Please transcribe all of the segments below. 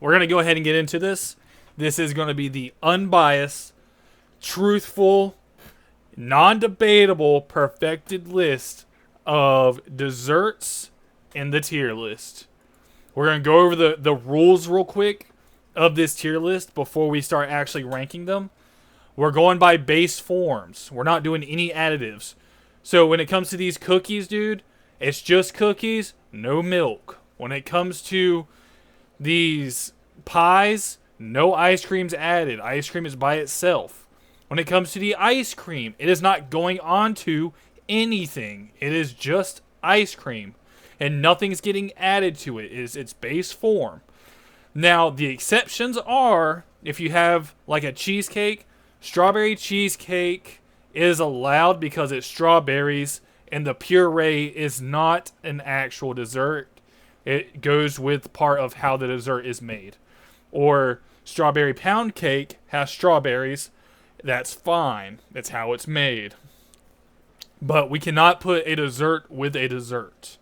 we're going to go ahead and get into this. This is going to be the unbiased, truthful, non-debatable, perfected list of desserts in the tier list. We're going to go over the rules real quick of this tier list before we start actually ranking them. We're going by base forms. We're not doing any additives. So when it comes to these cookies, dude, it's just cookies, no milk. When it comes to these pies, no ice cream's added. Ice cream is by itself. When it comes to the ice cream, it is not going on to anything. It is just ice cream. And nothing's getting added to it. It's its base form. Now, the exceptions are, if you have like a cheesecake, strawberry cheesecake is allowed because it's strawberries, and the puree is not an actual dessert. It goes with part of how the dessert is made. Or strawberry pound cake has strawberries. That's fine. That's how it's made. But we cannot put a dessert with a dessert.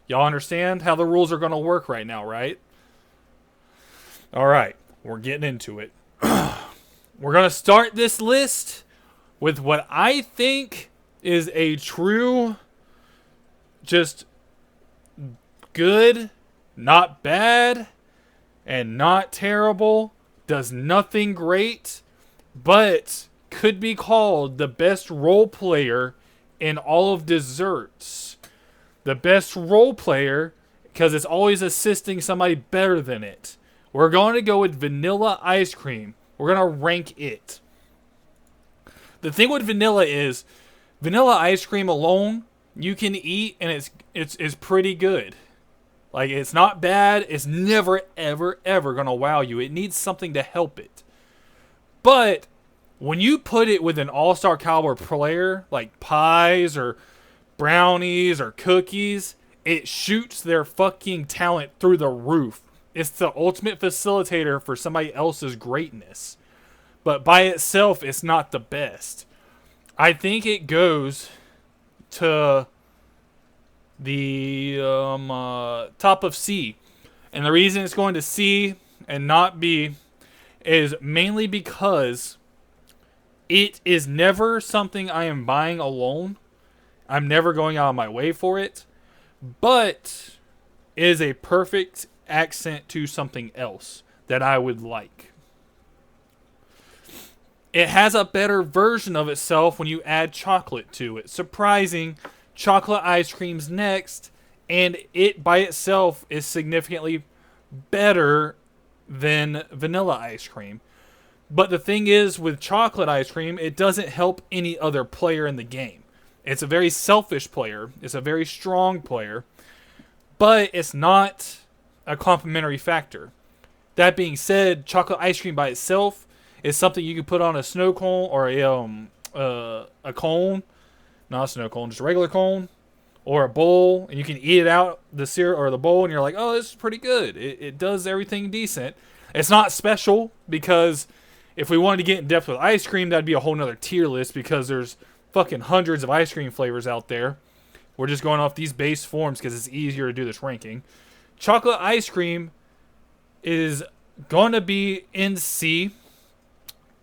Y'all understand how the rules are going to work right now, right? Alright, we're getting into it. We're going to start this list with what I think is a true, just good, not bad, and not terrible, does nothing great, but could be called the best role player in all of desserts. The best role player, because it's always assisting somebody better than it. We're going to go with vanilla ice cream. We're going to rank it. The thing with vanilla is, vanilla ice cream alone, you can eat and it's pretty good. Like, it's not bad. It's never, ever, ever going to wow you. It needs something to help it. But when you put it with an all-star caliber player, like pies or brownies or cookies, it shoots their fucking talent through the roof. It's the ultimate facilitator for somebody else's greatness. But by itself, it's not the best. I think it goes to the top of C. And the reason it's going to C and not B is mainly because it is never something I am buying alone. I'm never going out of my way for it. But it is a perfect accent to something else that I would like. It has a better version of itself when you add chocolate to it. Surprising, chocolate ice cream's next, and it by itself is significantly better than vanilla ice cream. But the thing is, with chocolate ice cream, it doesn't help any other player in the game. It's a very selfish player. It's a very strong player. But it's not a complementary factor. That being said, chocolate ice cream by itself is something you can put on a snow cone or a cone, not a snow cone, just a regular cone, or a bowl, and you can eat it out the syrup or the bowl, and you're like, oh, this is pretty good. It does everything decent. It's not special because if we wanted to get in depth with ice cream, that'd be a whole nother tier list because there's fucking hundreds of ice cream flavors out there. We're just going off these base forms because it's easier to do this ranking. Chocolate ice cream is going to be in C.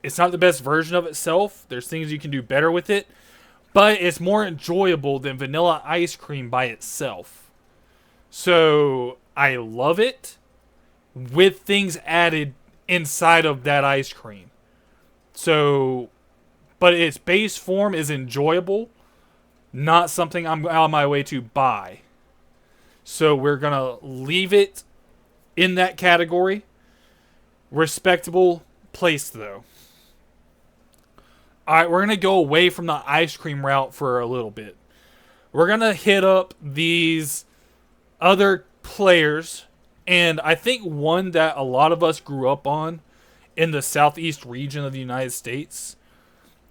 It's not the best version of itself. There's things you can do better with it. But it's more enjoyable than vanilla ice cream by itself. So I love it with things added inside of that ice cream. So, but its base form is enjoyable. Not something I'm out of my way to buy. So we're going to leave it in that category. Respectable place, though. Alright, we're going to go away from the ice cream route for a little bit. We're going to hit up these other players. And I think one that a lot of us grew up on in the southeast region of the United States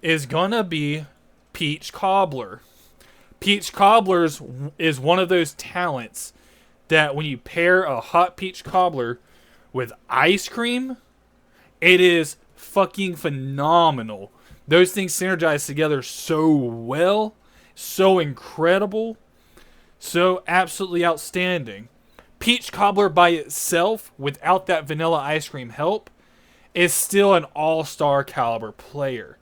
is going to be Peach Cobbler. Peach Cobbler is one of those talents that when you pair a hot peach cobbler with ice cream, it is fucking phenomenal. Those things synergize together so well, so incredible, so absolutely outstanding. peach cobbler by itself, without that vanilla ice cream help, is still an all-star caliber player.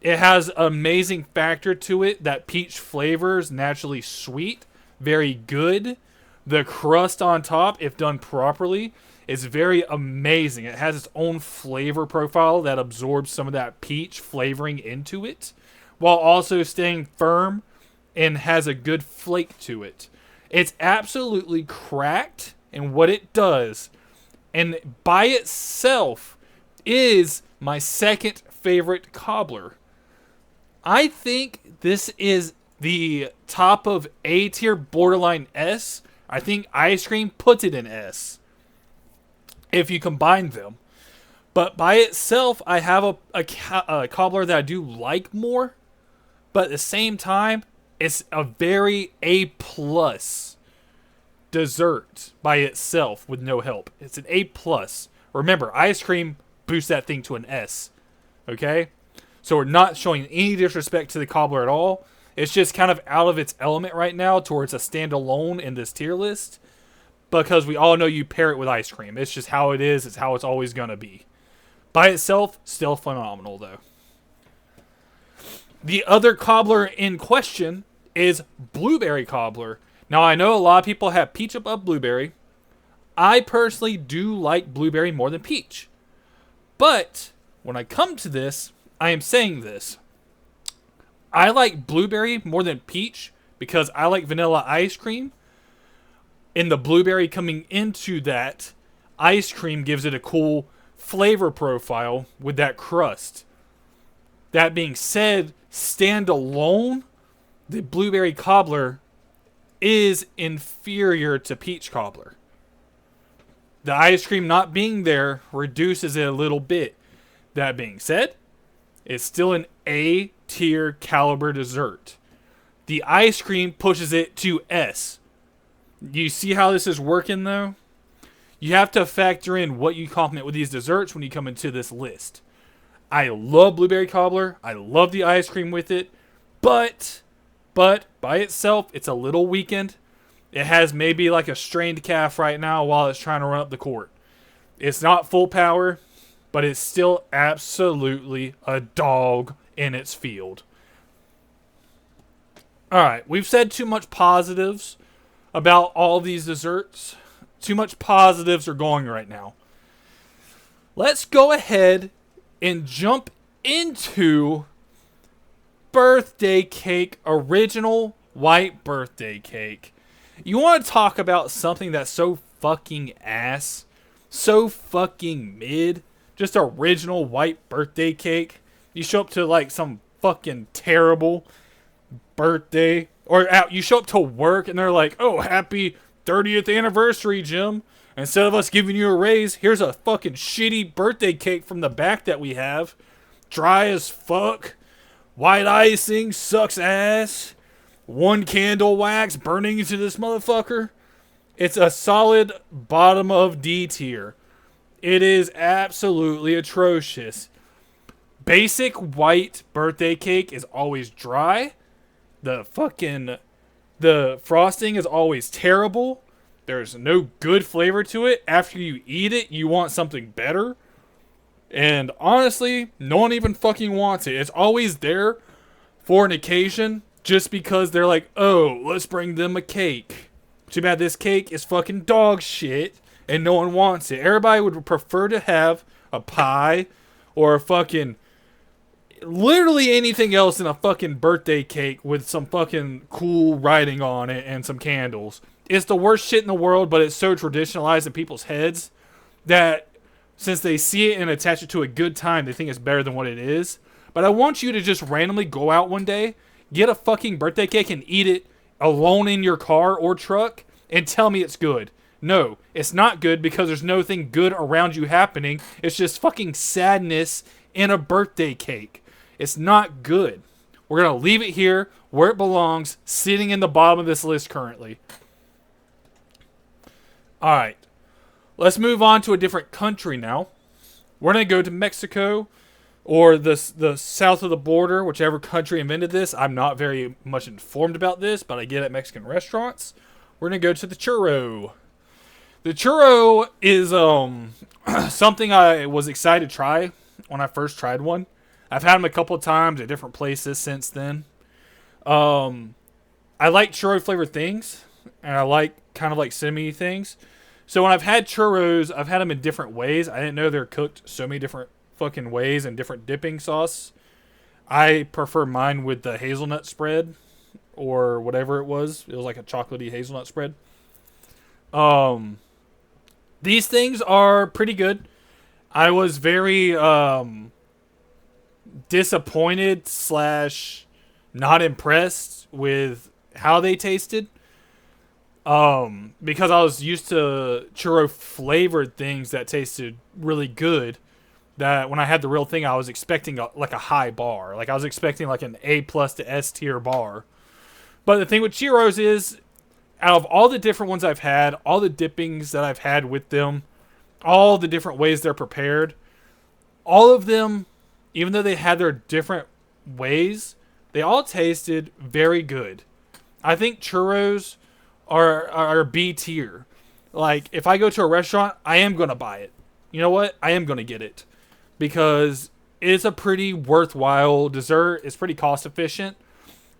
It has an amazing factor to it. That peach flavor is naturally sweet, very good. The crust on top, if done properly, is very amazing. It has its own flavor profile that absorbs some of that peach flavoring into it, while also staying firm and has a good flake to it. It's absolutely cracked in what it does, and by itself is my second favorite cobbler. I think this is the top of A tier, borderline S. I think ice cream puts it in S if you combine them. But by itself, I have a cobbler that I do like more. But at the same time, it's a very A plus dessert by itself with no help. It's an A plus. Remember, ice cream boosts that thing to an S. Okay? So we're not showing any disrespect to the cobbler at all. It's just kind of out of its element right now towards a standalone in this tier list. Because we all know you pair it with ice cream. It's just how it is. It's how it's always going to be. By itself, still phenomenal though. The other cobbler in question is blueberry cobbler. Now I know a lot of people have peach above blueberry. I personally do like blueberry more than peach. But when I come to this, I am saying this. I like blueberry more than peach because I like vanilla ice cream. And the blueberry coming into that ice cream gives it a cool flavor profile with that crust. That being said, standalone, the blueberry cobbler is inferior to peach cobbler. The ice cream not being there reduces it a little bit. That being said, it's still an A tier caliber dessert. The ice cream pushes it to S. You see how this is working though? You have to factor in what you compliment with these desserts when you come into this list. I love blueberry cobbler. I love the ice cream with it. But by itself, it's a little weakened. It has maybe like a strained calf right now while it's trying to run up the court. It's not full power, but it's still absolutely a dog in its field. Alright, we've said too much positives about all these desserts. Too much positives are going right now. Let's go ahead and jump into birthday cake, original white birthday cake. You want to talk about something that's so fucking ass, so fucking mid, just original white birthday cake. You show up to like some fucking terrible birthday, or you show up to work and they're like, oh, happy 30th anniversary, Jim. Instead of us giving you a raise, here's a fucking shitty birthday cake from the back that we have. Dry as fuck. White icing, sucks ass. One candle wax burning into this motherfucker. It's a solid bottom of D tier. It is absolutely atrocious. Basic white birthday cake is always dry. The frosting is always terrible. There's no good flavor to it. After you eat it, you want something better. And honestly, no one even fucking wants it. It's always there for an occasion just because they're like, oh, let's bring them a cake. Too bad this cake is fucking dog shit and no one wants it. Everybody would prefer to have a pie or a fucking literally anything else than a fucking birthday cake with some fucking cool writing on it and some candles. It's the worst shit in the world, but it's so traditionalized in people's heads that since they see it and attach it to a good time, they think it's better than what it is. But I want you to just randomly go out one day, get a fucking birthday cake and eat it alone in your car or truck and tell me it's good. No, it's not good because there's nothing good around you happening. It's just fucking sadness in a birthday cake. It's not good. We're going to leave it here where it belongs, sitting in the bottom of this list currently. Alright, let's move on to a different country now. We're going to go to Mexico, or the south of the border, whichever country invented this. I'm not very much informed about this, but I get it at Mexican restaurants. We're going to go to the churro. The churro is something I was excited to try when I first tried one. I've had them a couple of times at different places since then. Um, I like churro flavored things, and I like kind of like cinnamony things. So when I've had churros, I've had them in different ways. I didn't know they're cooked so many different fucking ways and different dipping sauce. I prefer mine with the hazelnut spread or whatever it was. It was like a chocolatey hazelnut spread. Um, these things are pretty good. I was very disappointed slash not impressed with how they tasted. Because I was used to churro flavored things that tasted really good. That when I had the real thing, I was expecting like a high bar. Like I was expecting like an A plus to S tier bar. But the thing with churros is, out of all the different ones I've had, all the dippings that I've had with them, all the different ways they're prepared, all of them, even though they had their different ways, they all tasted very good. I think churros are B tier. Like if I go to a restaurant, I am gonna buy it. You know what? I am gonna get it because it's a pretty worthwhile dessert. It's pretty cost efficient.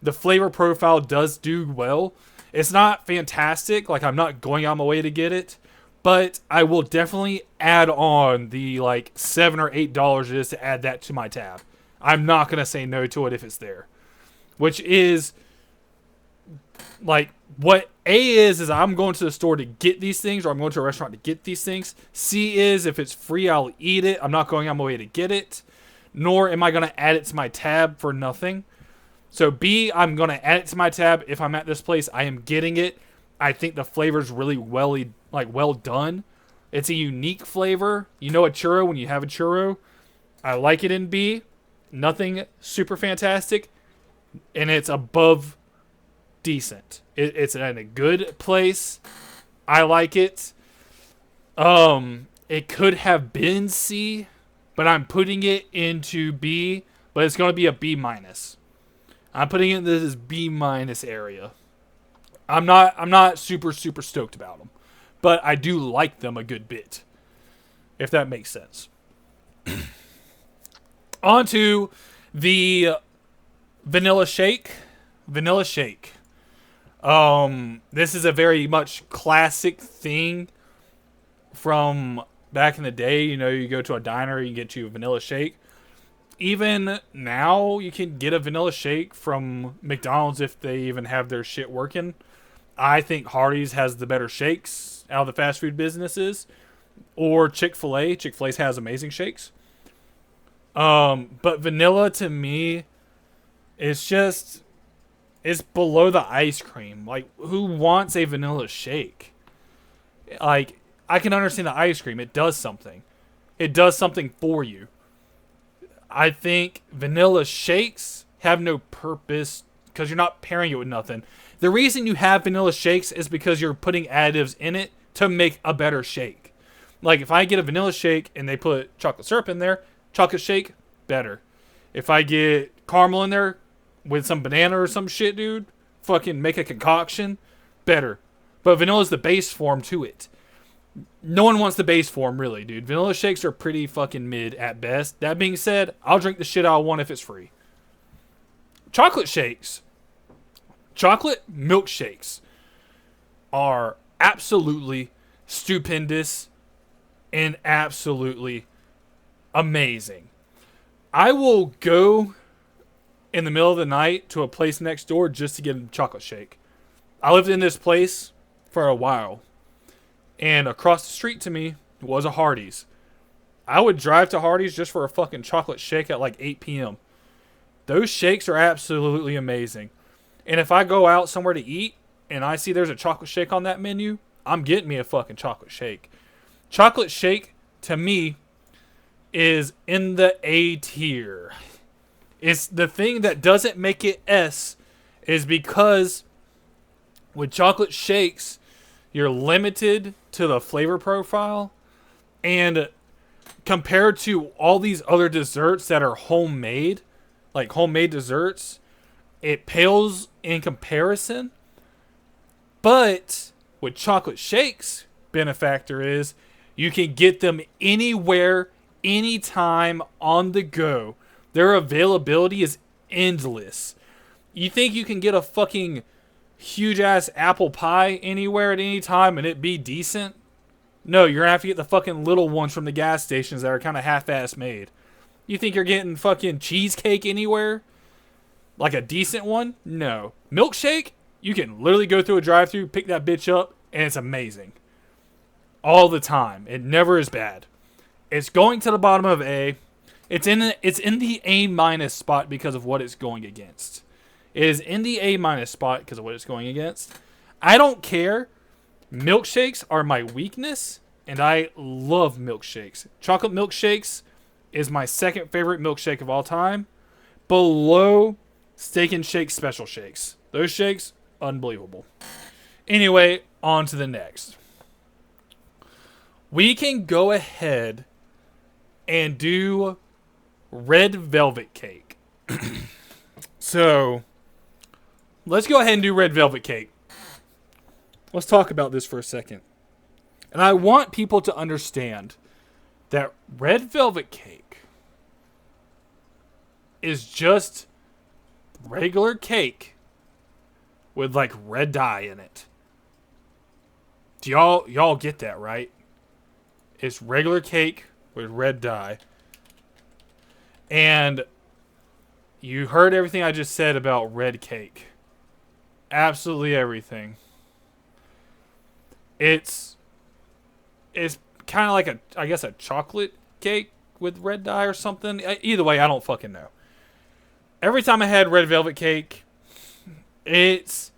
The flavor profile does do well. It's not fantastic. Like I'm not going out my way to get it, but I will definitely add on the like $7 or $8 it is to add that to my tab. I'm not gonna say no to it if it's there, which is like what A is I'm going to the store to get these things, or I'm going to a restaurant to get these things. C is if it's free, I'll eat it. I'm not going out my way to get it, nor am I going to add it to my tab for nothing. So B, I'm going to add it to my tab. If I'm at this place, I am getting it. I think the flavor's really well done. It's a unique flavor. You know a churro when you have a churro. I like it in B. Nothing super fantastic, and it's above decent. It's in a good place. I like it. It could have been C, but I'm putting it into B. But it's going to be a B minus. I'm putting it in this B minus area. I'm not super stoked about them, but I do like them a good bit, if that makes sense. On to the vanilla shake. Vanilla shake. This is a very much classic thing from back in the day. You know, you go to a diner, you get you a vanilla shake. Even now, you can get a vanilla shake from McDonald's if they even have their shit working. I think Hardee's has the better shakes out of the fast food businesses. Or Chick-fil-A. Chick-fil-A has amazing shakes. But vanilla to me is just, it's below the ice cream. Like, who wants a vanilla shake? Like, I can understand the ice cream. It does something. It does something for you. I think vanilla shakes have no purpose because you're not pairing it with nothing. The reason you have vanilla shakes is because you're putting additives in it to make a better shake. Like, if I get a vanilla shake and they put chocolate syrup in there, chocolate shake, better. If I get caramel in there with some banana or some shit, dude, fucking make a concoction, better. But vanilla is the base form to it. No one wants the base form, really, dude. Vanilla shakes are pretty fucking mid at best. That being said, I'll drink the shit I want if it's free. Chocolate shakes. Chocolate milkshakes are absolutely stupendous and absolutely amazing. I will go in the middle of the night to a place next door just to get a chocolate shake. I lived in this place for a while, and across the street to me was a Hardee's. I would drive to Hardee's just for a fucking chocolate shake at like 8 p.m. Those shakes are absolutely amazing. And if I go out somewhere to eat and I see there's a chocolate shake on that menu, I'm getting me a fucking chocolate shake. Chocolate shake, to me, is in the A tier. It's the thing that doesn't make it S is because with chocolate shakes, you're limited to the flavor profile. And compared to all these other desserts that are homemade, like homemade desserts, it pales in comparison. But with chocolate shakes, benefactor is you can get them anywhere, anytime, on the go. Their availability is endless. You think you can get a fucking huge ass apple pie anywhere at any time and it be decent? No, you're gonna have to get the fucking little ones from the gas stations that are kind of half-ass made. You think you're getting fucking cheesecake anywhere? Like a decent one? No. Milkshake? You can literally go through a drive-thru, pick that bitch up, and it's amazing. All the time. It never is bad. It's going to the bottom of A. It's in the A- spot because of what it's going against. It is in the A- spot because of what it's going against. I don't care. Milkshakes are my weakness, and I love milkshakes. Chocolate milkshakes is my second favorite milkshake of all time. Below Steak and Shake Special Shakes. Those shakes, unbelievable. Anyway, on to the next. We can go ahead and do red velvet cake. So, let's go ahead and do red velvet cake. Let's talk about this for a second. And I want people to understand that red velvet cake is just regular cake with like red dye in it. Do y'all get that, right? It's regular cake with red dye. And you heard everything I just said about red cake. Absolutely everything. It's kind of like a chocolate cake with red dye or something. Either way, I don't fucking know. Every time I had red velvet cake, it's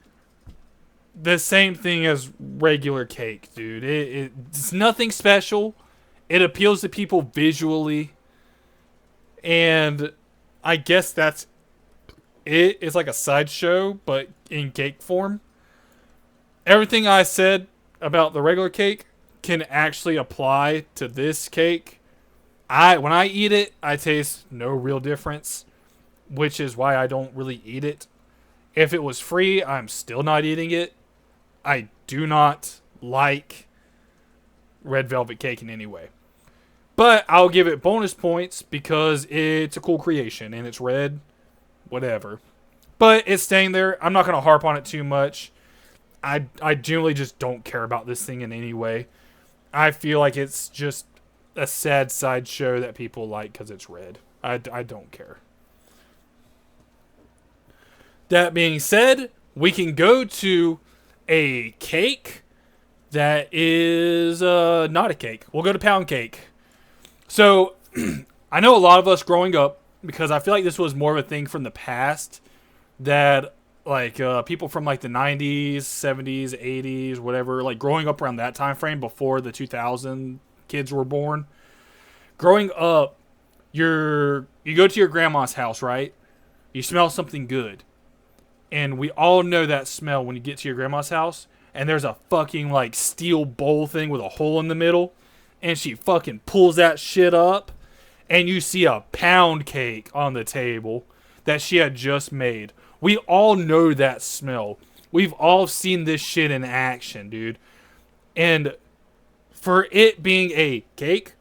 the same thing as regular cake, dude. It's nothing special. It appeals to people visually. And I guess that's it. It's like a sideshow, but in cake form. Everything I said about the regular cake can actually apply to this cake. When I eat it, I taste no real difference, which is why I don't really eat it. If it was free, I'm still not eating it. I do not like red velvet cake in any way. But I'll give it bonus points because it's a cool creation and it's red. Whatever. But it's staying there. I'm not going to harp on it too much. I generally just don't care about this thing in any way. I feel like it's just a sad sideshow that people like because it's red. I don't care. That being said, we can go to a cake that is not a cake. We'll go to pound cake. So, I know a lot of us growing up, because I feel like this was more of a thing from the past, that like people from like the 90s, 70s, 80s, whatever, like growing up around that time frame before the 2000 kids were born. Growing up, you go to your grandma's house, right? You smell something good. And we all know that smell when you get to your grandma's house and there's a fucking like steel bowl thing with a hole in the middle and she fucking pulls that shit up and you see a pound cake on the table that she had just made. We all know that smell. We've all seen this shit in action, dude. And for it being a cake,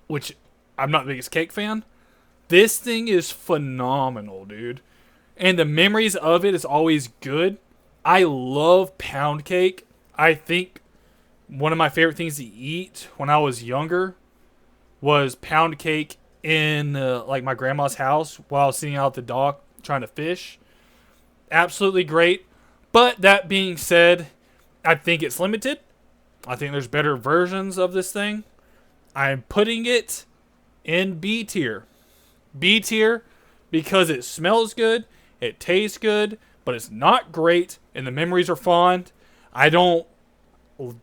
which I'm not the biggest cake fan, this thing is phenomenal, dude. And the memories of it is always good. I love pound cake. I think one of my favorite things to eat when I was younger was pound cake in like my grandma's house while I was sitting out at the dock trying to fish. Absolutely great. But that being said, I think it's limited. I think there's better versions of this thing. I'm putting it in B tier. B tier because it smells good, it tastes good, but it's not great, and the memories are fond. I don't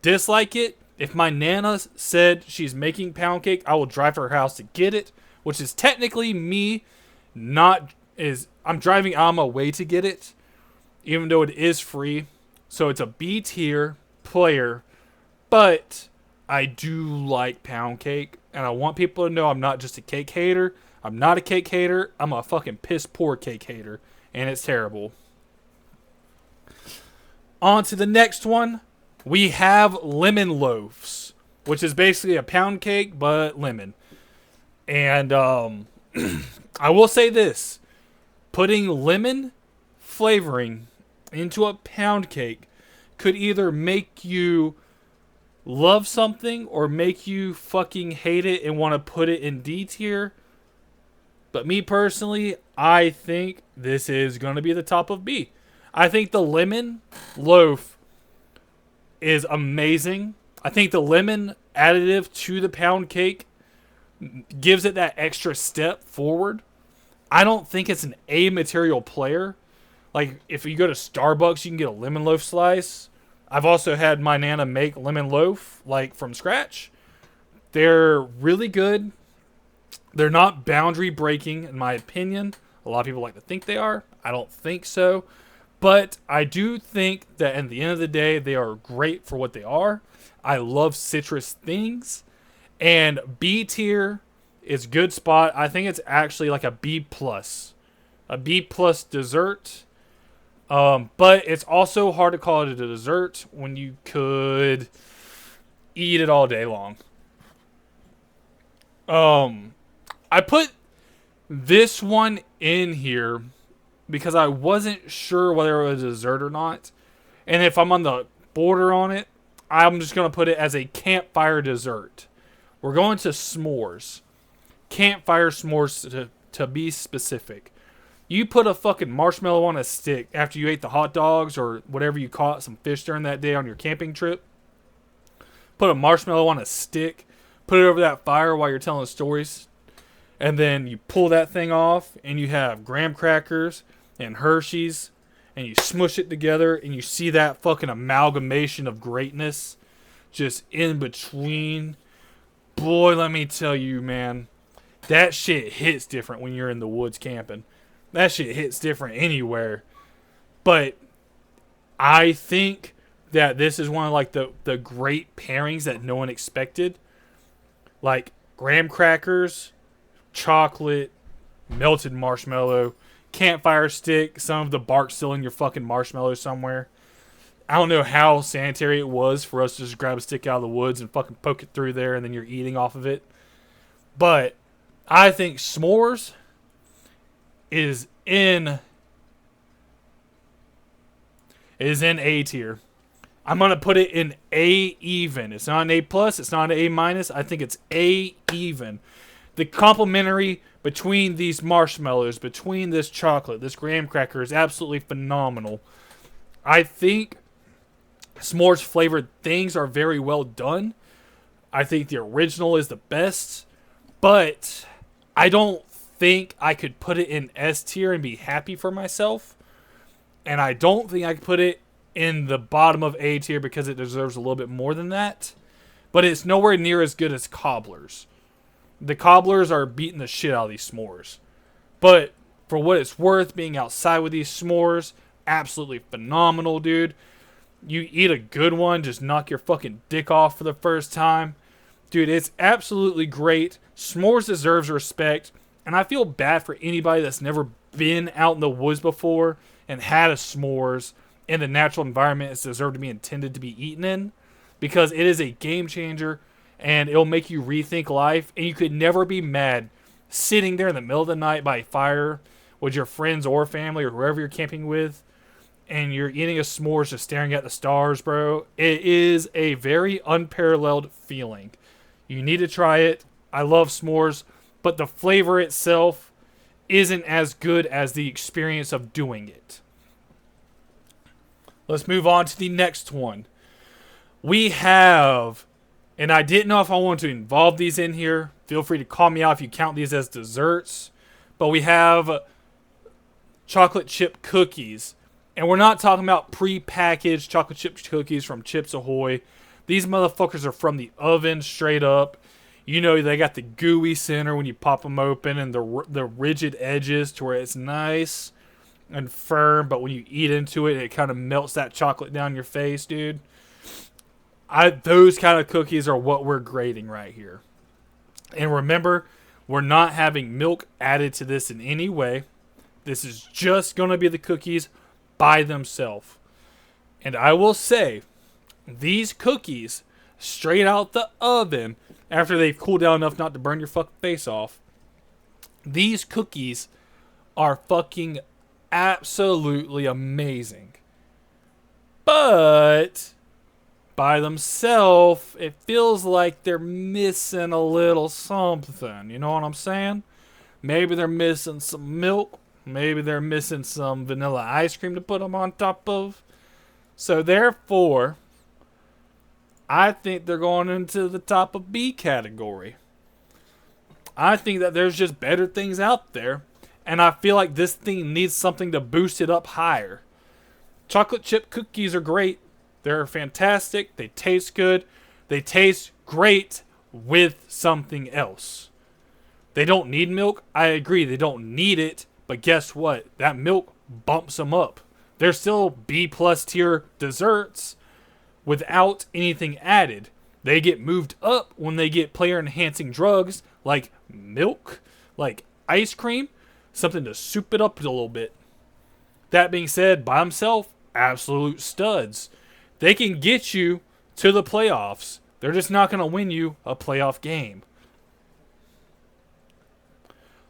dislike it. If my Nana said she's making pound cake, I will drive to her house to get it, which is technically me I'm driving out of my way to get it, even though it is free. So it's a B tier player, but I do like pound cake, and I want people to know I'm not just a cake hater. I'm not a cake hater. I'm a fucking piss poor cake hater, and it's terrible. On to the next one, We have lemon loaves, which is basically a pound cake but lemon. And I will say this: putting lemon flavoring into a pound cake could either make you love something or make you fucking hate it and want to put it in D tier. But me personally, I think this is going to be the top of B. I think the lemon loaf is amazing. I think the lemon additive to the pound cake gives it that extra step forward. I don't think it's an A material player. Like, if you go to Starbucks, you can get a lemon loaf slice. I've also had my Nana make lemon loaf, like, from scratch. They're really good. They're not boundary breaking, in my opinion. A lot of people like to think they are. I don't think so. But I do think that at the end of the day, they are great for what they are. I love citrus things. And B tier is good spot. I think it's actually like a B plus. A B plus dessert. But it's also hard to call it a dessert when you could eat it all day long. I put this one in here because I wasn't sure whether it was a dessert or not. And if I'm on the border on it, I'm just going to put it as a campfire dessert. We're going to s'mores. Campfire s'mores to be specific. You put a fucking marshmallow on a stick after you ate the hot dogs or whatever you caught, some fish during that day on your camping trip. Put a marshmallow on a stick. Put it over that fire while you're telling stories. And then you pull that thing off and you have graham crackers and Hershey's. And you smush it together and you see that fucking amalgamation of greatness just in between. Boy, let me tell you, man. That shit hits different when you're in the woods camping. That shit hits different anywhere. But I think that this is one of like the great pairings that no one expected. Like graham crackers, chocolate, melted marshmallow, campfire stick, some of the bark still in your fucking marshmallow somewhere. I don't know how sanitary it was for us to just grab a stick out of the woods and fucking poke it through there and then you're eating off of it. But I think s'mores is in A tier. I'm going to put it in A even. It's not an A plus. It's not an A minus. I think it's A even. The complementary between these marshmallows, between this chocolate, this graham cracker is absolutely phenomenal. I think s'mores flavored things are very well done. I think the original is the best. But I don't think I could put it in S tier and be happy for myself. And I don't think I could put it in the bottom of A tier because it deserves a little bit more than that. But it's nowhere near as good as Cobblers. The Cobblers are beating the shit out of these s'mores. But for what it's worth, being outside with these s'mores, absolutely phenomenal, dude. You eat a good one, just knock your fucking dick off for the first time. Dude, it's absolutely great. S'mores deserves respect. And I feel bad for anybody that's never been out in the woods before and had a s'mores in the natural environment it's deserved to be intended to be eaten in. Because it is a game changer and it'll make you rethink life. And you could never be mad sitting there in the middle of the night by a fire with your friends or family or whoever you're camping with. And you're eating a s'mores just staring at the stars, bro. It is a very unparalleled feeling. You need to try it. I love s'mores. But the flavor itself isn't as good as the experience of doing it. Let's move on to the next one. We have, and I didn't know if I wanted to involve these in here. Feel free to call me out if you count these as desserts. But we have chocolate chip cookies. And we're not talking about pre-packaged chocolate chip cookies from Chips Ahoy. These motherfuckers are from the oven straight up. You know, they got the gooey center when you pop them open and the rigid edges to where it's nice and firm. But when you eat into it, it kind of melts that chocolate down your face, dude. Those kind of cookies are what we're grading right here. And remember, we're not having milk added to this in any way. This is just going to be the cookies by themselves. And I will say, These cookies, straight out the oven, after they've cooled down enough not to burn your fucking face off, these cookies are fucking absolutely amazing. But by themselves, it feels like they're missing a little something. You know what I'm saying? Maybe they're missing some milk. Maybe they're missing some vanilla ice cream to put them on top of. So therefore, I think they're going into the top of B category. I think that there's just better things out there. And I feel like this thing needs something to boost it up higher. Chocolate chip cookies are great. They're fantastic. They taste good. They taste great with something else. They don't need milk. I agree, they don't need it. But guess what? That milk bumps them up. They're still B+ tier desserts without anything added. They get moved up when they get player enhancing drugs like milk, like ice cream, something to soup it up a little bit. That being said, by themselves, absolute studs. They can get you to the playoffs. They're just not going to win you a playoff game.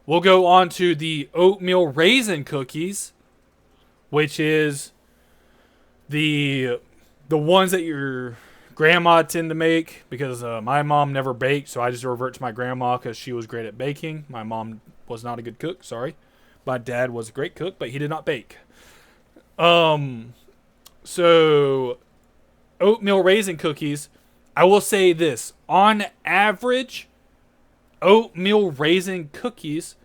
We'll go on to the oatmeal raisin cookies, which is the ones that your grandma tend to make, because my mom never baked, so I just revert to my grandma because she was great at baking. My mom was not a good cook, sorry. My dad was a great cook, but he did not bake. So oatmeal raisin cookies, I will say this. On average, oatmeal raisin cookies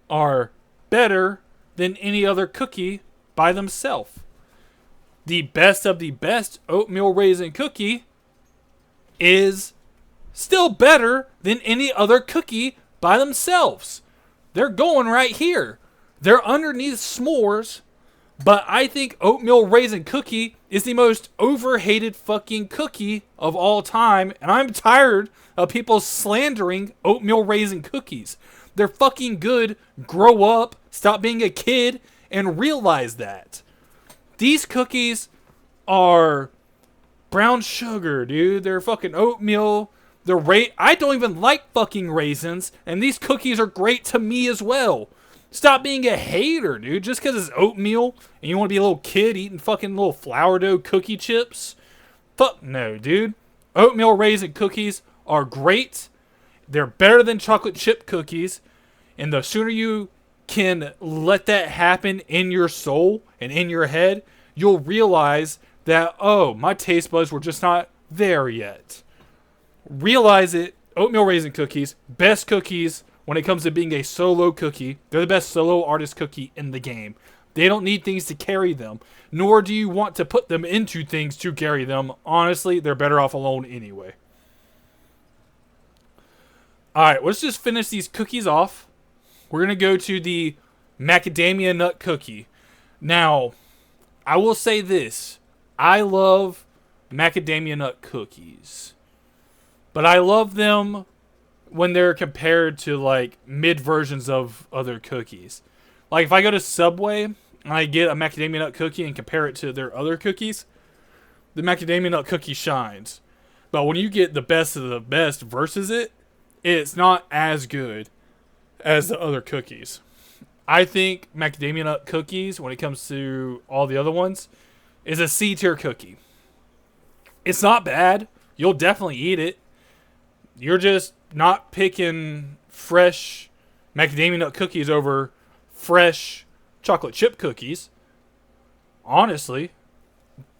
are better than any other cookie by themselves. The best of the best oatmeal raisin cookie is still better than any other cookie by themselves. They're going right here. They're underneath s'mores, but I think oatmeal raisin cookie is the most overhated fucking cookie of all time, and I'm tired of people slandering oatmeal raisin cookies. They're fucking good. Grow up, stop being a kid, and realize that. These cookies are brown sugar, dude. They're fucking oatmeal. I don't even like fucking raisins, and these cookies are great to me as well. Stop being a hater, dude. Just because it's oatmeal and you want to be a little kid eating fucking little flour dough cookie chips. Fuck no, dude. Oatmeal raisin cookies are great. They're better than chocolate chip cookies. And the sooner you can let that happen in your soul and in your head, you'll realize that, oh, my taste buds were just not there yet. Realize it. Oatmeal raisin cookies, best cookies when it comes to being a solo cookie. They're the best solo artist cookie in the game. They don't need things to carry them, nor do you want to put them into things to carry them. Honestly, they're better off alone anyway. Alright, let's just finish these cookies off. We're going to go to the macadamia nut cookie. Now, I will say this. I love macadamia nut cookies. But I love them when they're compared to, like, mid versions of other cookies. Like, if I go to Subway and I get a macadamia nut cookie and compare it to their other cookies, the macadamia nut cookie shines. But when you get the best of the best versus it, it's not as good as the other cookies. I think macadamia nut cookies, when it comes to all the other ones, is a C tier cookie. It's not bad. You'll definitely eat it. You're just not picking fresh macadamia nut cookies over fresh chocolate chip cookies. Honestly,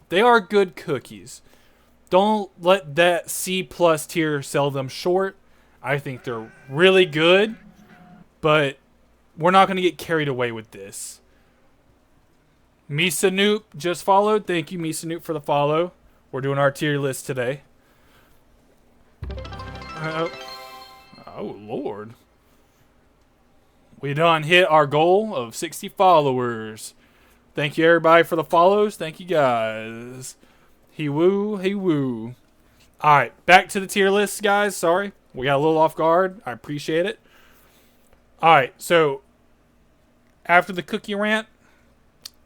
they are good cookies. Don't let that C+ tier sell them short. I think they're really good, but we're not going to get carried away with this. Misa Noop just followed. Thank you, Misa Noop, for the follow. We're doing our tier list today. Oh, Lord. We done hit our goal of 60 followers. Thank you, everybody, for the follows. Thank you, guys. He woo, he woo. Alright, back to the tier list, guys. Sorry. We got a little off guard. I appreciate it. Alright, so after the cookie rant,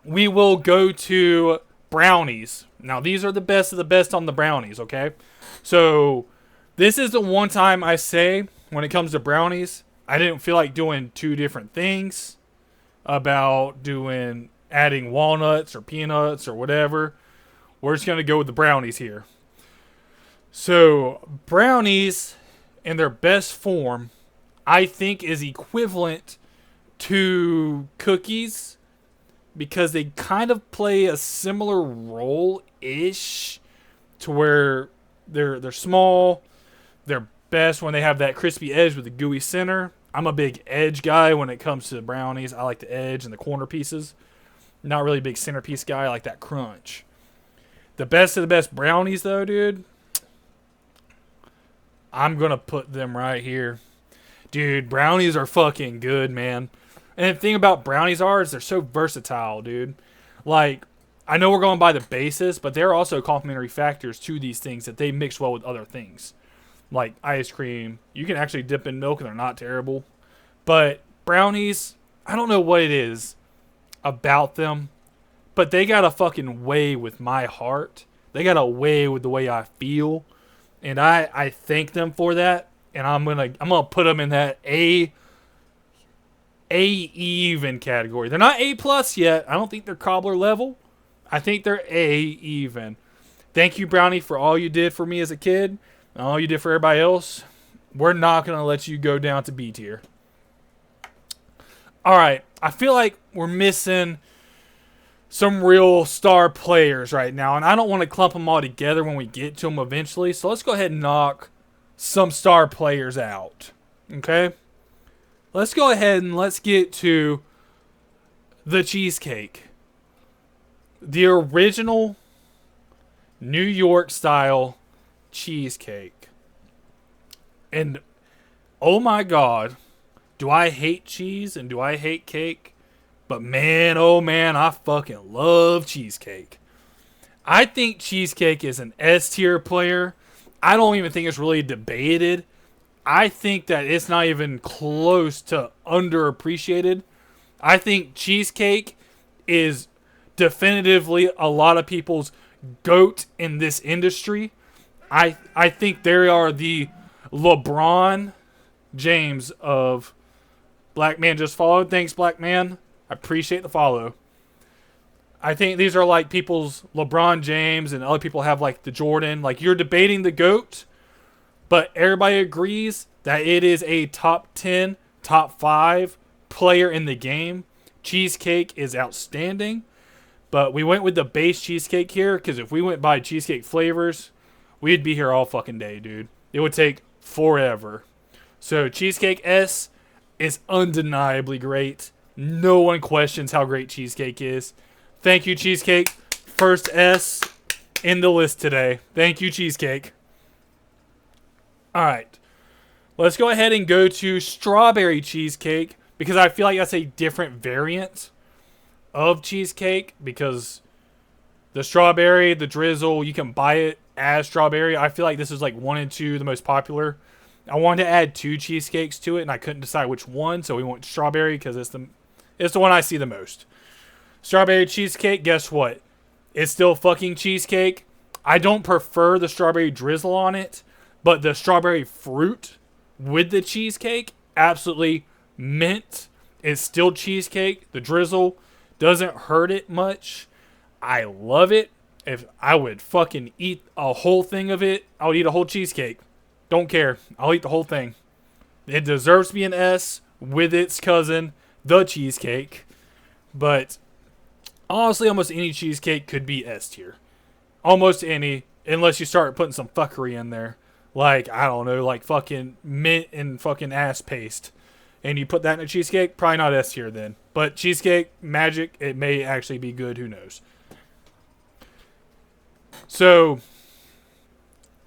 we will go to brownies. Now, these are the best of the best on the brownies, okay? So, this is the one time I say, when it comes to brownies, I didn't feel like doing two different things about adding walnuts or peanuts or whatever. We're just going to go with the brownies here. So, brownies in their best form, I think, is equivalent to cookies because they kind of play a similar role-ish to where they're small. They're best when they have that crispy edge with the gooey center. I'm a big edge guy when it comes to brownies. I like the edge and the corner pieces. Not really a big centerpiece guy. I like that crunch. The best of the best brownies, though, dude, I'm going to put them right here. Dude, brownies are fucking good, man. And the thing about brownies is they're so versatile, dude. Like, I know we're going by the basis, but there are also complementary factors to these things that they mix well with other things. Like ice cream. You can actually dip in milk and they're not terrible. But brownies, I don't know what it is about them, but they got a fucking way with my heart. They got a way with the way I feel. And I thank them for that. And I'm gonna put them in that A even category. They're not A plus yet. I don't think they're cobbler level. I think they're A even. Thank you, Brownie, for all you did for me as a kid and all you did for everybody else. We're not gonna let you go down to B tier. All right, I feel like we're missing some real star players right now, and I don't want to clump them all together when we get to them eventually. So let's go ahead and knock some star players out. Okay? Let's go ahead and let's get to the cheesecake. The original New York style cheesecake. And oh my God, do I hate cheese and do I hate cake? But man, oh man, I fucking love cheesecake. I think cheesecake is an S tier player. I don't even think it's really debated. I think that it's not even close to underappreciated. I think cheesecake is definitively a lot of people's GOAT in this industry. I think they are the LeBron James of Black Man Just Followed. Thanks, Black Man. I appreciate the follow. I think these are like people's LeBron James, and other people have like the Jordan. Like, you're debating the GOAT, but everybody agrees that it is a top 10, top 5 player in the game. Cheesecake is outstanding, but we went with the base cheesecake here because if we went by cheesecake flavors, we'd be here all fucking day, dude. It would take forever. So Cheesecake S is undeniably great. No one questions how great cheesecake is. Thank you, Cheesecake. First S in the list today. Thank you, Cheesecake. All right. Let's go ahead and go to strawberry cheesecake because I feel like that's a different variant of cheesecake because the strawberry, the drizzle, you can buy it as strawberry. I feel like this is like 1 and 2, the most popular. I wanted to add 2 cheesecakes to it and I couldn't decide which one, so we went strawberry because it's the one I see the most. Strawberry cheesecake, guess what? It's still fucking cheesecake. I don't prefer the strawberry drizzle on it, but the strawberry fruit with the cheesecake, absolutely mint. It's still cheesecake. The drizzle doesn't hurt it much. I love it. If I would fucking eat a whole thing of it, I would eat a whole cheesecake. Don't care. I'll eat the whole thing. It deserves to be an S with its cousin, the cheesecake. But honestly, almost any cheesecake could be S tier. Almost any, unless you start putting some fuckery in there. Like, I don't know, like fucking mint and fucking ass paste. And you put that in a cheesecake, probably not S tier then. But cheesecake, magic, it may actually be good, who knows. So,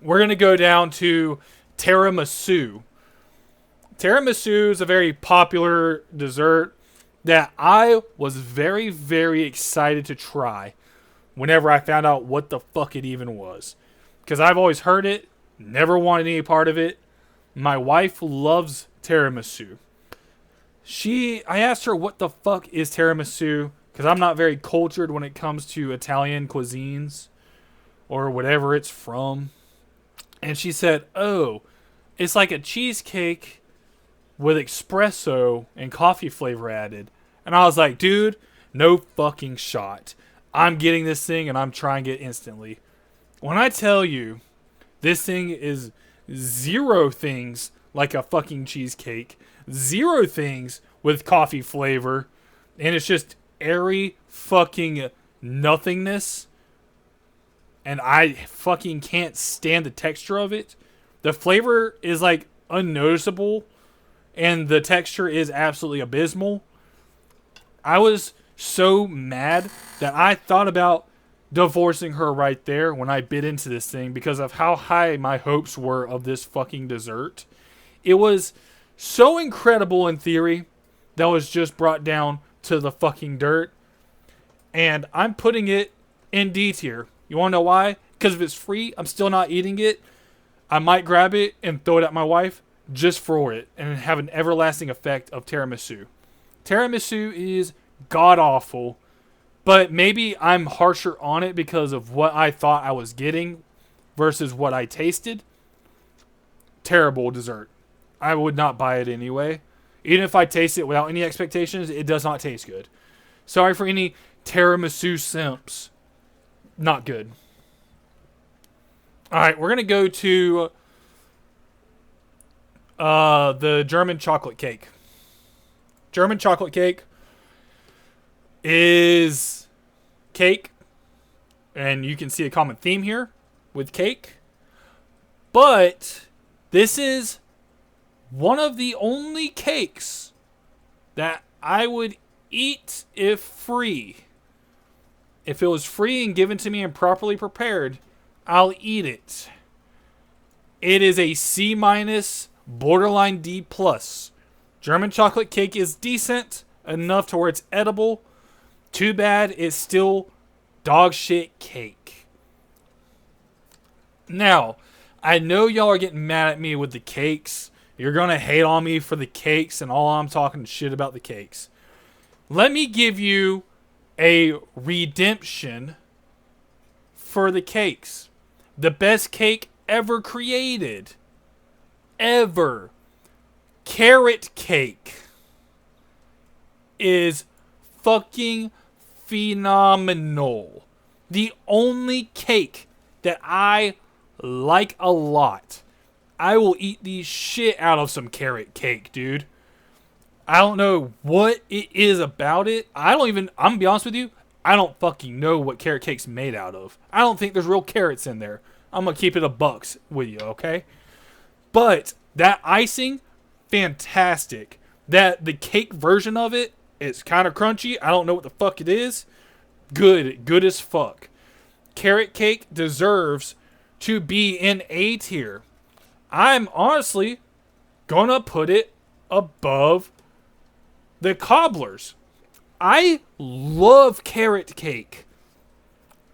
we're going to go down to tiramisu. Tiramisu is a very popular dessert that I was very, very excited to try whenever I found out what the fuck it even was. Because I've always heard it, never wanted any part of it. My wife loves tiramisu. I asked her what the fuck is tiramisu. because I'm not very cultured when it comes to Italian cuisines or whatever it's from. And she said, "Oh, it's like a cheesecake with espresso and coffee flavor added." And I was like, dude, no fucking shot. I'm getting this thing and I'm trying it instantly. When I tell you, this thing is zero things like a fucking cheesecake, zero things with coffee flavor, and it's just airy fucking nothingness. And I fucking can't stand the texture of it. The flavor is like unnoticeable, and the texture is absolutely abysmal. I was so mad that I thought about divorcing her right there when I bit into this thing because of how high my hopes were of this fucking dessert. It was so incredible in theory that was just brought down to the fucking dirt. And I'm putting it in D tier. You want to know why? Because if it's free, I'm still not eating it. I might grab it and throw it at my wife just for it and have an everlasting effect of tiramisu. Tiramisu is god-awful, but maybe I'm harsher on it because of what I thought I was getting versus what I tasted. Terrible dessert. I would not buy it anyway. Even if I taste it without any expectations, it does not taste good. Sorry for any tiramisu simps. Not good. Alright, we're going to go to the German chocolate cake. German chocolate cake is cake. And you can see a common theme here with cake. But this is one of the only cakes that I would eat if free. If it was free and given to me and properly prepared, I'll eat it. It is a C-, borderline D+. German chocolate cake is decent enough to where it's edible. Too bad it's still dog shit cake. Now, I know y'all are getting mad at me with the cakes. You're going to hate on me for the cakes and all I'm talking shit about the cakes. Let me give you a redemption for the cakes. The best cake ever created. Ever. Carrot cake is fucking phenomenal. The only cake that I like a lot. I will eat the shit out of some carrot cake, dude. I don't know what it is about it. I'm gonna be honest with you, I don't fucking know what carrot cake's made out of. I don't think there's real carrots in there. I'm gonna keep it a bucks with you, okay? But that icing, fantastic. The cake version of it, it's kind of crunchy. I don't know what the fuck it is. Good as fuck. Carrot cake deserves to be in A tier. I'm honestly gonna put it above the cobblers. I love carrot cake.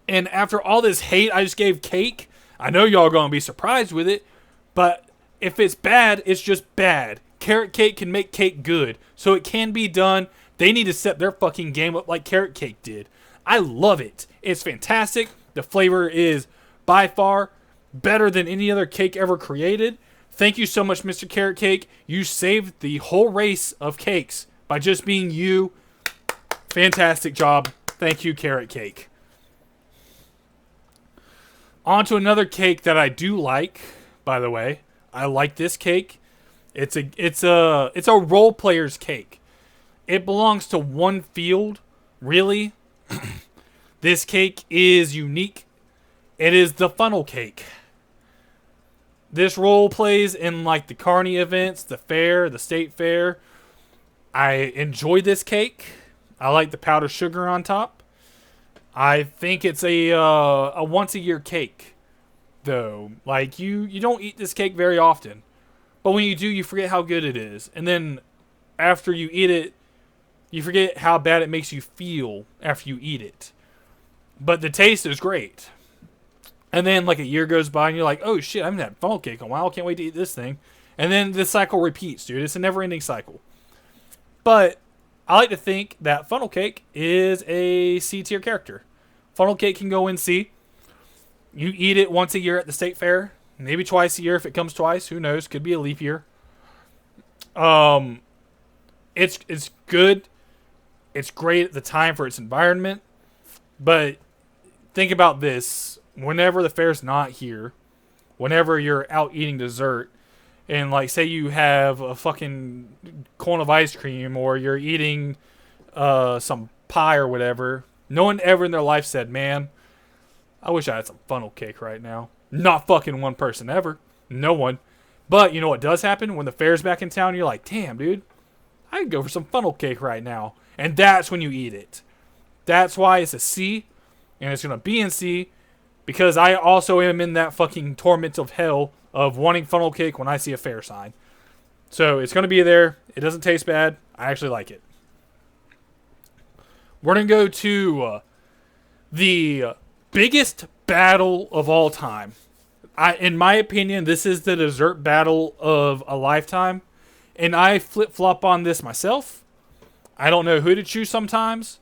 And after all this hate I just gave cake, I know y'all are going to be surprised with it, but if it's bad, it's just bad. Carrot cake can make cake good, so it can be done. They need to set their fucking game up like carrot cake did. I love it. It's fantastic. The flavor is by far better than any other cake ever created. Thank you so much, Mr. Carrot Cake. You saved the whole race of cakes by just being you. Fantastic job. Thank you, Carrot Cake. On to another cake that I do like, by the way. I like this cake. It's a role player's cake. It belongs to one field, really. This cake is unique. It is the funnel cake. This role plays in like the Carney events, the fair, the state fair. I enjoy this cake. I like the powdered sugar on top. I think it's a once a year cake, though. Like you don't eat this cake very often, but when you do, you forget how good it is, and then after you eat it, you forget how bad it makes you feel after you eat it. But the taste is great. And then like a year goes by and you're like, oh shit, I haven't had funnel cake in a while. I can't wait to eat this thing. And then the cycle repeats, dude. It's a never-ending cycle. But I like to think that funnel cake is a C tier character. Funnel cake can go in C. You eat it once a year at the state fair, maybe twice a year if it comes twice. Who knows? Could be a leap year. It's good. It's great at the time for its environment. But think about this. Whenever the fair's not here, whenever you're out eating dessert, and like say you have a fucking cone of ice cream or you're eating some pie or whatever, no one ever in their life said, man, I wish I had some funnel cake right now. Not fucking one person ever. No one. But you know what does happen? When the fair's back in town, you're like, damn, dude, I could go for some funnel cake right now. And that's when you eat it. That's why it's a C, and it's going to be in C, because I also am in that fucking torment of hell of wanting funnel cake when I see a fair sign. So it's going to be there. It doesn't taste bad. I actually like it. We're going to go to the biggest battle of all time. In my opinion, this is the dessert battle of a lifetime. And I flip-flop on this myself. I don't know who to choose sometimes.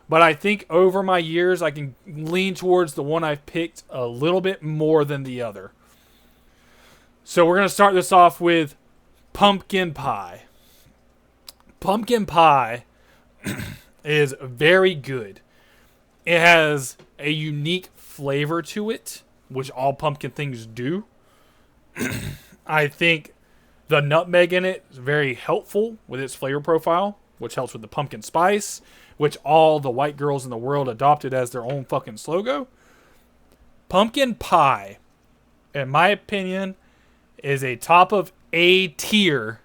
But I think over my years, I can lean towards the one I've picked a little bit more than the other. So we're going to start this off with pumpkin pie. Pumpkin pie is very good. It has a unique flavor to it, which all pumpkin things do. I think the nutmeg in it is very helpful with its flavor profile, which helps with the pumpkin spice, which all the white girls in the world adopted as their own fucking slogan. Pumpkin pie, in my opinion, is a top of A tier,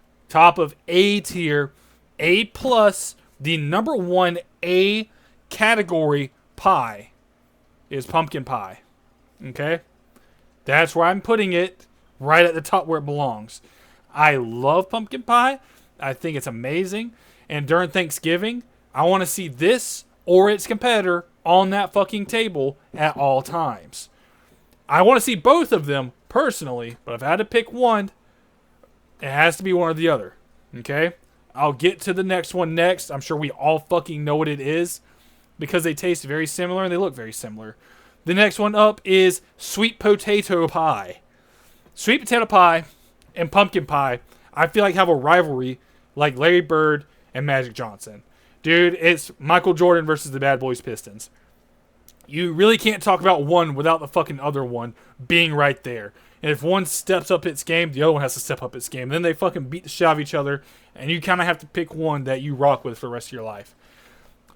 A plus, the number one A category pie is pumpkin pie. Okay? That's where I'm putting it, right at the top where it belongs. I love pumpkin pie. I think it's amazing. And during Thanksgiving, I want to see this or its competitor on that fucking table at all times. I want to see both of them personally, but if I had to pick one, it has to be one or the other. Okay? I'll get to the next one next. I'm sure we all fucking know what it is because they taste very similar and they look very similar. The next one up is sweet potato pie. Sweet potato pie and pumpkin pie, I feel like have a rivalry like Larry Bird and Magic Johnson. Dude, it's Michael Jordan versus the Bad Boys Pistons. You really can't talk about one without the fucking other one being right there. And if one steps up its game, the other one has to step up its game. Then they fucking beat the shit out of each other, and you kind of have to pick one that you rock with for the rest of your life.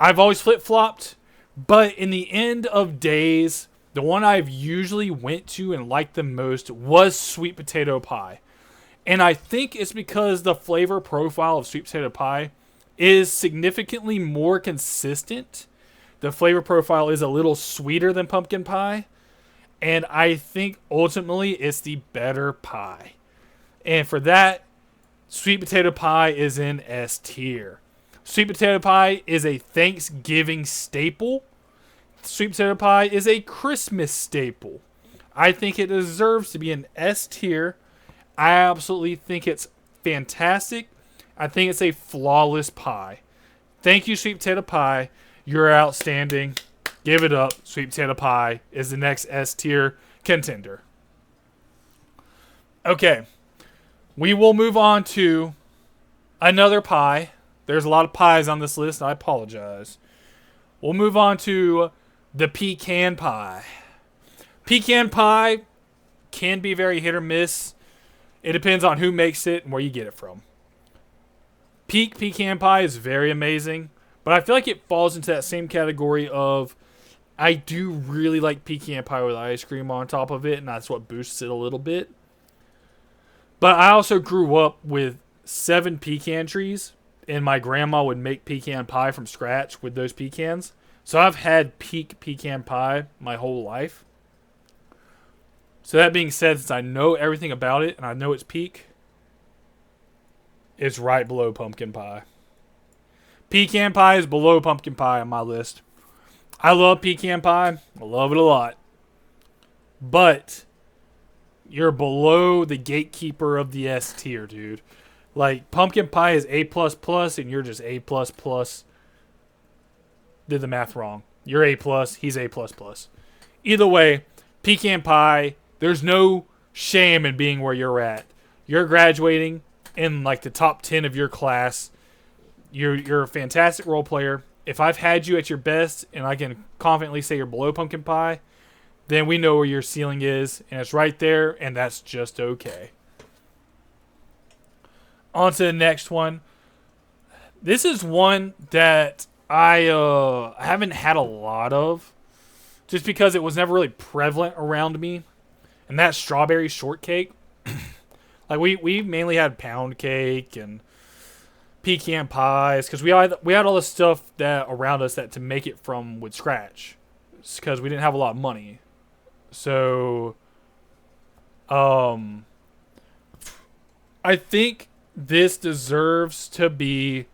I've always flip-flopped, but in the end of days, the one I've usually went to and liked the most was sweet potato pie. And I think it's because the flavor profile of sweet potato pie is significantly more consistent. The flavor profile is a little sweeter than pumpkin pie. And I think ultimately it's the better pie. And for that, sweet potato pie is in S tier. Sweet potato pie is a Thanksgiving staple. Sweet potato pie is a Christmas staple. I think it deserves to be an S tier. I absolutely think it's fantastic. I think it's a flawless pie. Thank you, sweet potato pie. You're outstanding. Give it up. Sweet potato pie is the next S tier contender. Okay. We will move on to another pie. There's a lot of pies on this list. I apologize. We'll move on to the pecan pie. Pecan pie can be very hit or miss. It depends on who makes it and where you get it from. Peak pecan pie is very amazing, but I feel like it falls into that same category of I do really like pecan pie with ice cream on top of it, and that's what boosts it a little bit. But I also grew up with 7 pecan trees, and my grandma would make pecan pie from scratch with those pecans. So I've had peak pecan pie my whole life. So that being said, since I know everything about it and I know it's peak, it's right below pumpkin pie. Pecan pie is below pumpkin pie on my list. I love pecan pie. I love it a lot. But you're below the gatekeeper of the S tier, dude. Like pumpkin pie is A plus plus, and you're just A plus plus. Did the math wrong. You're A plus. He's A plus plus. Either way, pecan pie. There's no shame in being where you're at. You're graduating in like the top 10 of your class. You're a fantastic role player. If I've had you at your best, and I can confidently say you're below pumpkin pie, then we know where your ceiling is, and it's right there, and that's just okay. On to the next one. This is one that I haven't had a lot of, just because it was never really prevalent around me, and that's strawberry shortcake. Like we mainly had pound cake and pecan pies because we had all the stuff that around us that to make it from with scratch, because we didn't have a lot of money. So, I think this deserves to be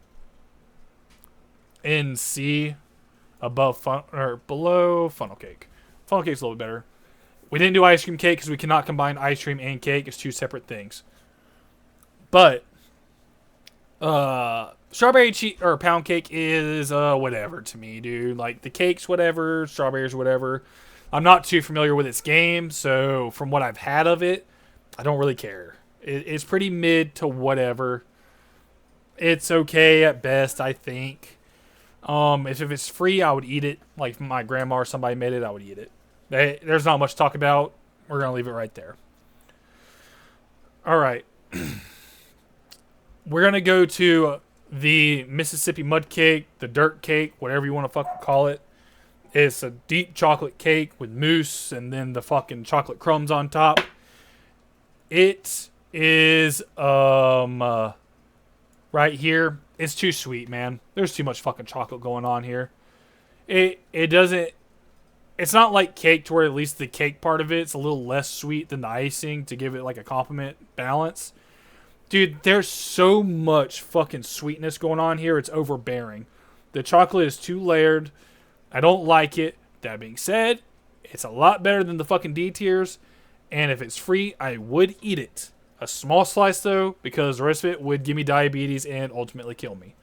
in C, above or below funnel cake. Funnel cake's a little bit better. We didn't do ice cream cake because we cannot combine ice cream and cake. It's two separate things. But strawberry or pound cake is whatever to me, dude. Like the cake's whatever, strawberries whatever. I'm not too familiar with its game, so from what I've had of it, I don't really care. It's pretty mid to whatever. It's okay at best, I think. If it's free, I would eat it. Like if my grandma or somebody made it, I would eat it. There's not much to talk about. We're going to leave it right there. All right. We're going to go to the Mississippi mud cake, the dirt cake, whatever you want to fucking call it. It's a deep chocolate cake with mousse and then the fucking chocolate crumbs on top. It is, right here. It's too sweet, man. There's too much fucking chocolate going on here. It doesn't... It's not like cake to where at least the cake part of it's a little less sweet than the icing to give it like a compliment balance. Dude, there's so much fucking sweetness going on here. It's overbearing. The chocolate is too layered. I don't like it. That being said, it's a lot better than the fucking D tiers. And if it's free, I would eat it. A small slice though, because the rest of it would give me diabetes and ultimately kill me.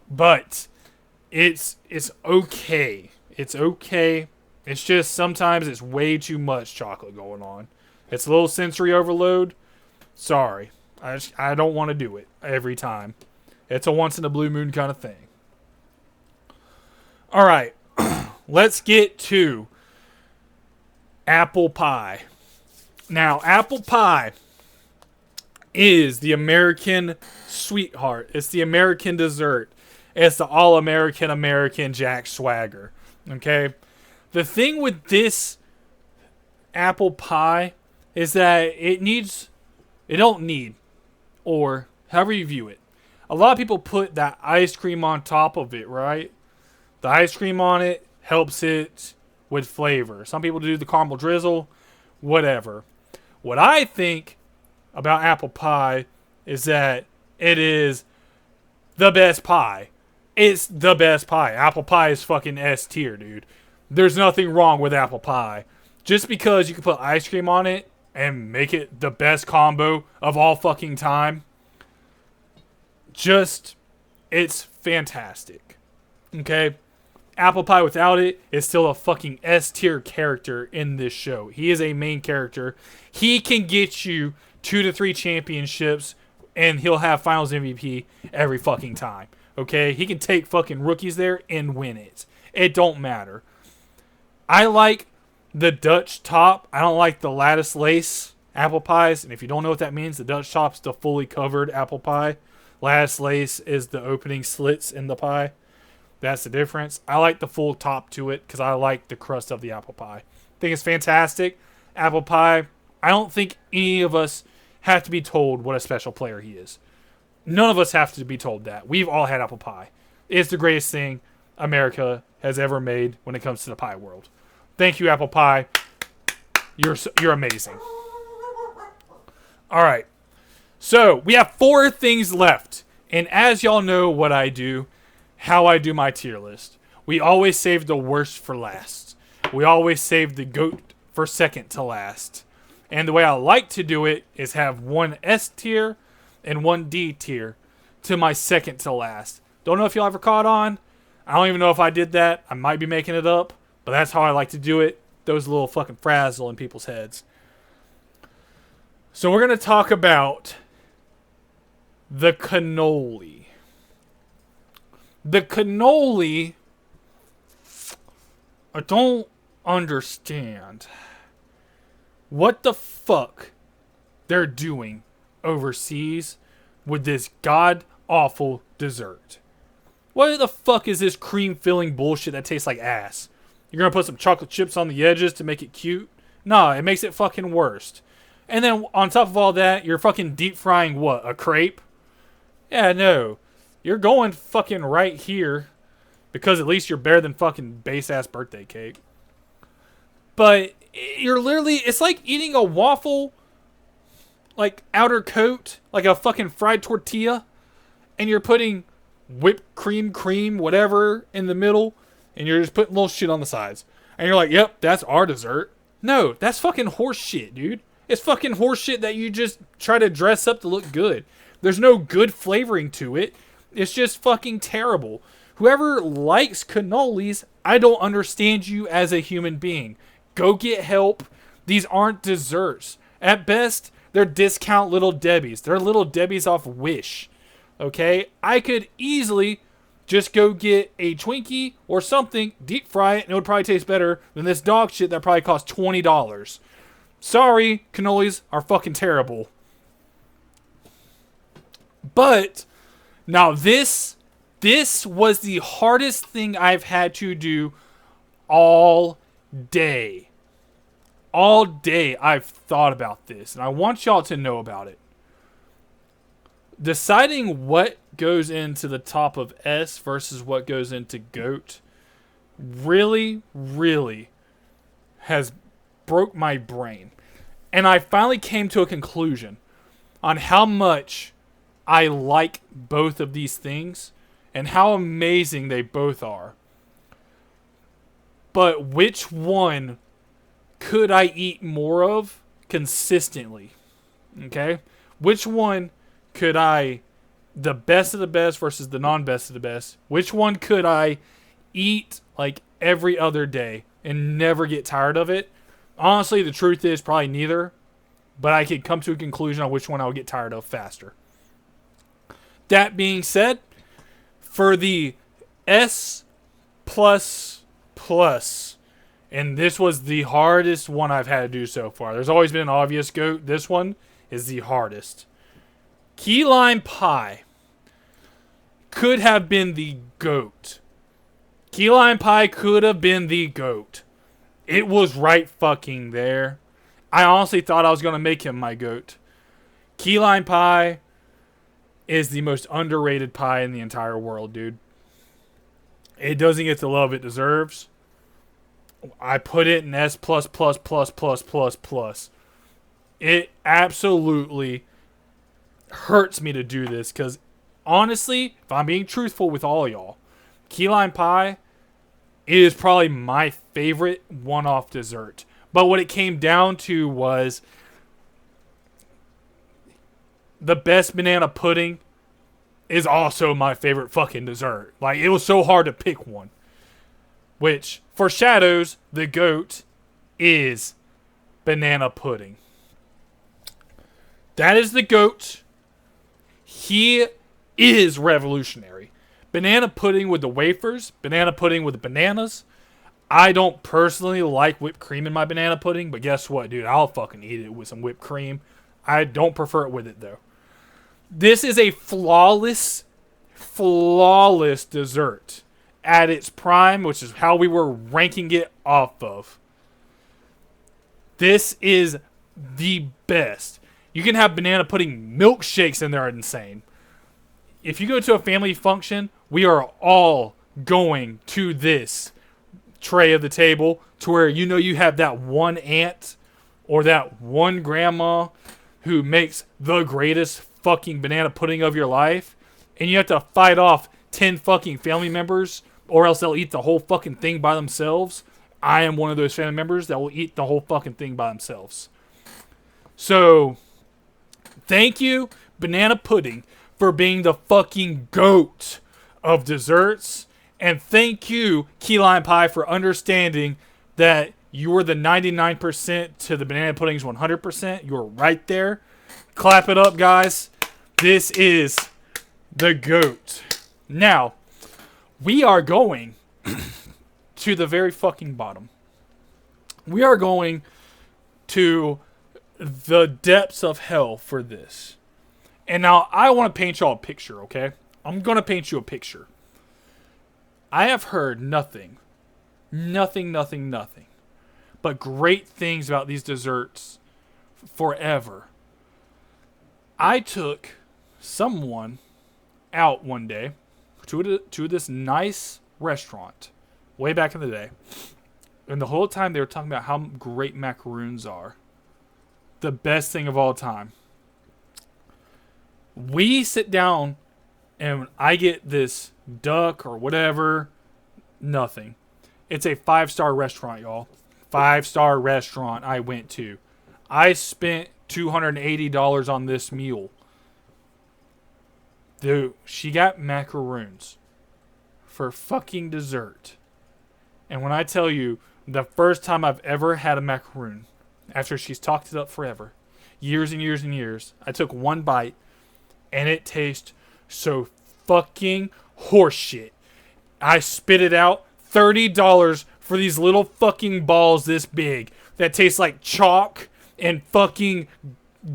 But it's okay. It's okay. It's just sometimes it's way too much chocolate going on. It's a little sensory overload. Sorry. I don't want to do it every time. It's a once in a blue moon kind of thing. All right. Let's get to apple pie. Now, apple pie is the American sweetheart. It's the American dessert. It's the all-American American Jack Swagger. Okay? The thing with this apple pie is that or however you view it. A lot of people put that ice cream on top of it, right? The ice cream on it helps it with flavor. Some people do the caramel drizzle, whatever. What I think about apple pie is that it is the best pie. It's the best pie. Apple pie is fucking S tier, dude. There's nothing wrong with apple pie. Just because you can put ice cream on it and make it the best combo of all fucking time, it's fantastic. Okay? Apple pie without it is still a fucking S tier character in this show. He is a main character. He can get you 2 to 3 championships and he'll have finals MVP every fucking time. Okay? He can take fucking rookies there and win it. It don't matter. I like the Dutch top. I don't like the lattice lace apple pies. And if you don't know what that means, the Dutch top's the fully covered apple pie. Lattice lace is the opening slits in the pie. That's the difference. I like the full top to it because I like the crust of the apple pie. I think it's fantastic. Apple pie, I don't think any of us have to be told what a special player he is. None of us have to be told that. We've all had apple pie. It's the greatest thing America has ever made when it comes to the pie world. Thank you, apple pie. You're amazing. All right. So we have 4 things left. And as y'all know what I do, how I do my tier list. We always save the worst for last. We always save the GOAT for second to last. And the way I like to do it is have one S tier and one D tier to my second to last. Don't know if y'all ever caught on. I don't even know if I did that. I might be making it up, but that's how I like to do it. Those little fucking frazzle in people's heads. So we're going to talk about the cannoli. The cannoli, I don't understand what the fuck they're doing overseas with this god-awful dessert. What the fuck is this cream-filling bullshit that tastes like ass? You're going to put some chocolate chips on the edges to make it cute? Nah, it makes it fucking worse. And then on top of all that, you're fucking deep frying what? A crepe? Yeah, no. You're going fucking right here because at least you're better than fucking base-ass birthday cake. But you're literally, it's like eating a waffle, like outer coat, like a fucking fried tortilla, and you're putting whipped cream, whatever, in the middle, and you're just putting little shit on the sides. And you're like, yep, that's our dessert. No, that's fucking horse shit, dude. It's fucking horse shit that you just try to dress up to look good. There's no good flavoring to it. It's just fucking terrible. Whoever likes cannolis, I don't understand you as a human being. Go get help. These aren't desserts. At best, they're discount Little Debbies. They're Little Debbies off Wish. Okay? I could easily just go get a Twinkie or something, deep fry it, and it would probably taste better than this dog shit that probably costs $20. Sorry, cannolis are fucking terrible. But now this was the hardest thing I've had to do all day. All day I've thought about this, and I want y'all to know about it. Deciding what goes into the top of S versus what goes into GOAT really, really has broke my brain. And I finally came to a conclusion on how much I like both of these things and how amazing they both are. But which one could I eat more of consistently? Okay? Which one could I, the best of the best versus the non-best of the best, which one could I eat like every other day and never get tired of it? Honestly, the truth is probably neither, but I could come to a conclusion on which one I would get tired of faster. That being said, for the S++, and this was the hardest one I've had to do so far. There's always been an obvious GOAT. This one is the hardest. Key lime pie could have been the GOAT. Key lime pie could have been the GOAT. It was right fucking there. I honestly thought I was going to make him my GOAT. Key lime pie is the most underrated pie in the entire world, dude. It doesn't get the love it deserves. I put it in S+++++++. It absolutely hurts me to do this because, honestly, if I'm being truthful with all y'all, key lime pie is probably my favorite one-off dessert. But what it came down to was the best banana pudding is also my favorite fucking dessert. Like, it was so hard to pick one. Which foreshadows the GOAT is banana pudding. That is the GOAT. He is revolutionary. Banana pudding with the wafers, banana pudding with the bananas. I don't personally like whipped cream in my banana pudding, but guess what, dude? I'll fucking eat it with some whipped cream. I don't prefer it with it, though. This is a flawless dessert at its prime, which is how we were ranking it off of. This is the best. You can have banana pudding milkshakes in there, insane. If you go to a family function, we are all going to this tray of the table to where you know you have that one aunt or that one grandma who makes the greatest fucking banana pudding of your life, and you have to fight off 10 fucking family members or else they'll eat the whole fucking thing by themselves. I am one of those family members that will eat the whole fucking thing by themselves. So, thank you, Banana Pudding for being the fucking GOAT of desserts. And thank you, Key Lime Pie, for understanding that you were the 99% to the Banana Pudding's 100%. You're right there. Clap it up, guys. This is the GOAT. Now, we are going to the very fucking bottom. We are going to the depths of hell for this. And now I want to paint y'all a picture, okay? I'm going to paint you a picture. I have heard nothing but great things about these desserts forever. I took someone out one day to this nice restaurant way back in the day. And the whole time they were talking about how great macaroons are. The best thing of all time. We sit down and I get this duck or whatever. Nothing. It's a 5-star restaurant, y'all. 5-star restaurant I went to. I spent $280 on this meal. Dude, she got macaroons for fucking dessert. And when I tell you, the first time I've ever had a macaroon, after she's talked it up forever, years and years and years, I took one bite, and it tastes so fucking horseshit. I spit it out. $30 for these little fucking balls this big that taste like chalk and fucking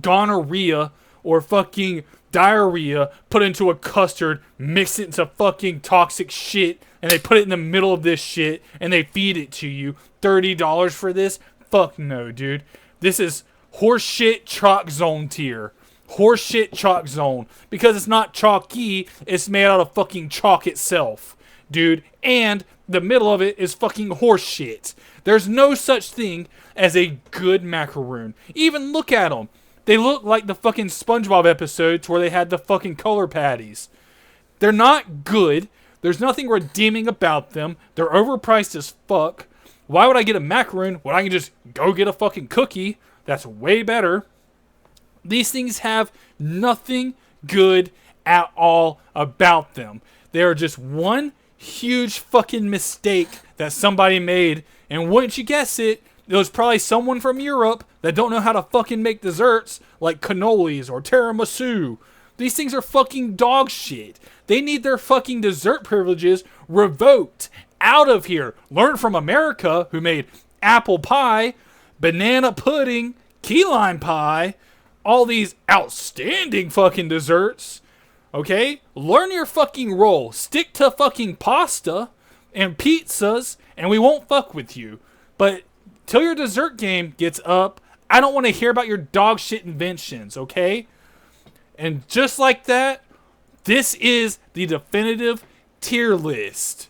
gonorrhea or fucking diarrhea put into a custard, mix it into fucking toxic shit, and they put it in the middle of this shit and they feed it to you. $30 for this? Fuck no, dude. This is horseshit chalk zone tier. Horseshit chalk zone. Because it's not chalky, it's made out of fucking chalk itself, dude. And the middle of it is fucking horseshit. There's no such thing as a good macaroon. Even look at them. They look like the fucking SpongeBob episodes where they had the fucking color patties. They're not good. There's nothing redeeming about them. They're overpriced as fuck. Why would I get a macaroon when I can just go get a fucking cookie? That's way better. These things have nothing good at all about them. They are just one huge fucking mistake that somebody made. And wouldn't you guess it, it was probably someone from Europe that don't know how to fucking make desserts like cannolis or tiramisu. These things are fucking dog shit. They need their fucking dessert privileges revoked. Out of here. Learn from America, who made apple pie, banana pudding, key lime pie, all these outstanding fucking desserts. Okay? Learn your fucking role. Stick to fucking pasta and pizzas, and we won't fuck with you. But till your dessert game gets up, I don't want to hear about your dog shit inventions, okay? And just like that, this is the definitive tier list.